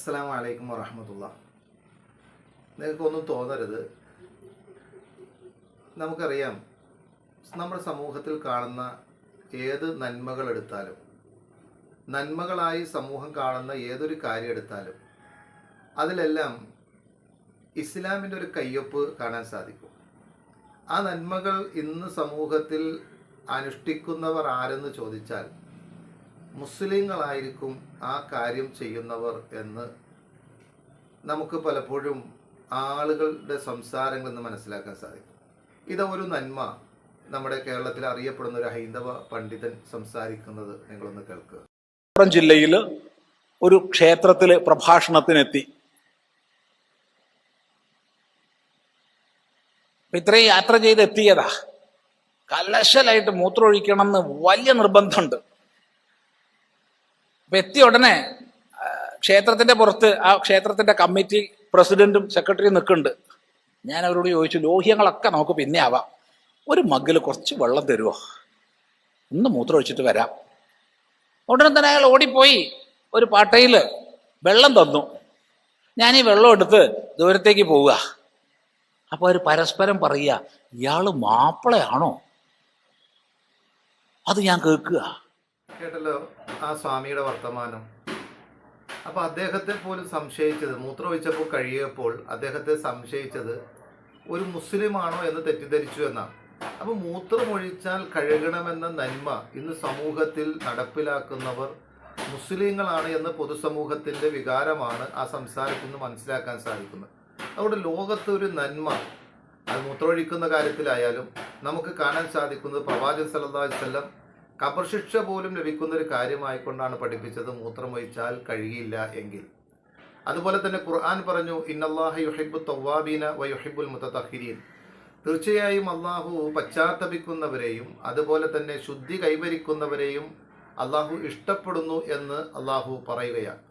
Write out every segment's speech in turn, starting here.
അസ്സലാമു അലൈക്കും വറഹ്മത്തുള്ളാഹി. നിങ്ങൾക്കൊന്നും തോന്നരുത്. നമുക്കറിയാം, നമ്മുടെ സമൂഹത്തിൽ കാണുന്ന ഏത് നന്മകൾ എടുത്താലും, നന്മകളായി സമൂഹം കാണുന്ന ഏതൊരു കാര്യം എടുത്താലും അതിലെല്ലാം ഇസ്ലാമിൻ്റെ ഒരു കയ്യൊപ്പ് കാണാൻ സാധിക്കും. ആ നന്മകൾ ഇന്ന് സമൂഹത്തിൽ അനുഷ്ഠിക്കുന്നവർ ആരെന്ന് ചോദിച്ചാൽ മുസ്ലിങ്ങളായിരിക്കും ആ കാര്യം ചെയ്യുന്നവർ എന്ന് നമുക്ക് പലപ്പോഴും ആളുകളുടെ സംസാരങ്ങളിൽ നിന്ന് മനസ്സിലാക്കാൻ സാധിക്കും. ഇതൊരു നന്മ നമ്മുടെ കേരളത്തിൽ അറിയപ്പെടുന്ന ഒരു ഹൈന്ദവ പണ്ഡിതൻ സംസാരിക്കുന്നത് നിങ്ങളൊന്ന് കേൾക്കുക. മലപ്പുറം ജില്ലയിൽ ഒരു ക്ഷേത്രത്തിൽ പ്രഭാഷണത്തിനെത്തി. ഇത്രയും യാത്ര ചെയ്ത് എത്തിയതാ. കലശലായിട്ട് മൂത്രമൊഴിക്കണം എന്ന് വലിയ നിർബന്ധമുണ്ട്. അപ്പൊ എത്തിയ ഉടനെ ക്ഷേത്രത്തിന്റെ പുറത്ത് ആ ക്ഷേത്രത്തിന്റെ കമ്മിറ്റി പ്രസിഡന്റും സെക്രട്ടറിയും നിൽക്കുന്നുണ്ട്. ഞാൻ അവരോട് ചോദിച്ചു, ലോഹ്യങ്ങളൊക്കെ നമുക്ക് പിന്നെ ആവാം, ഒരു മഗ്ഗിൽ കുറച്ച് വെള്ളം തരുമോ, ഒന്ന് മൂത്രം ഒഴിച്ചിട്ട് വരാം. ഉടനെ തന്നെ അയാൾ ഓടിപ്പോയി ഒരു പാട്ടയിൽ വെള്ളം തന്നു. ഞാൻ ഈ വെള്ളം എടുത്ത് ദൂരത്തേക്ക് പോവുക. അപ്പൊ അവർ പരസ്പരം പറയുക, ഇയാള് മാപ്പിളയാണോ? അത് ഞാൻ കേൾക്കുക. കേട്ടല്ലോ ആ സ്വാമിയുടെ വർത്തമാനം. അപ്പൊ അദ്ദേഹത്തെ പോലും സംശയിച്ചത്, മൂത്രമൊഴിച്ചപ്പോൾ കഴിയപ്പോൾ അദ്ദേഹത്തെ സംശയിച്ചത് ഒരു മുസ്ലിമാണോ എന്ന് തെറ്റിദ്ധരിച്ചു എന്നാണ്. അപ്പൊ മൂത്രമൊഴിച്ചാൽ കഴുകണമെന്ന നന്മ ഇന്ന് സമൂഹത്തിൽ നടപ്പിലാക്കുന്നവർ മുസ്ലിങ്ങളാണ് എന്ന് പൊതുസമൂഹത്തിന്റെ വികാരമാണ് ആ സംസാരത്തിൽ നിന്ന് മനസ്സിലാക്കാൻ സാധിക്കുന്നത്. അതുകൊണ്ട് ലോകത്ത് ഒരു നന്മ, അത് മൂത്രമൊഴിക്കുന്ന കാര്യത്തിലായാലും നമുക്ക് കാണാൻ സാധിക്കുന്നത് പ്രവാചകൻ സല്ലല്ലാഹു അലൈഹി വസല്ലം ഖബർ ശിക്ഷ പോലും ലഭിക്കുന്ന ഒരു കാര്യമായിക്കൊണ്ടാണ് പഠിപ്പിച്ചത് മൂത്രമൊഴിച്ചാൽ കഴിയില്ല എങ്കിൽ. അതുപോലെ തന്നെ ഖുർആൻ പറഞ്ഞു, ഇന്നല്ലാഹ യുഹിബ്ബു തവ്വാബീന വ യുഹിബ്ബുൽ മുതതഹിരീൻ. തീർച്ചയായും അള്ളാഹു പശ്ചാത്തപിക്കുന്നവരെയും അതുപോലെ തന്നെ ശുദ്ധി കൈവരിക്കുന്നവരെയും അള്ളാഹു ഇഷ്ടപ്പെടുന്നു എന്ന് അള്ളാഹു പറയുകയാണ്.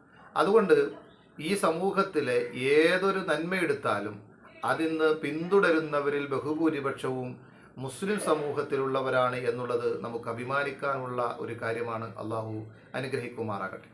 അതുകൊണ്ട് ഈ സമൂഹത്തിലെ ഏതൊരു നന്മയെടുത്താലും അതിന്ന് പിന്തുടരുന്നവരിൽ ബഹുഭൂരിപക്ഷവും മുസ്ലിം സമൂഹത്തിലുള്ളവരാണ് എന്നുള്ളത് നമുക്ക് അഭിമാനിക്കാനുള്ള ഒരു കാര്യമാണ്. അള്ളാഹു അനുഗ്രഹിക്കുമാറാകട്ടെ.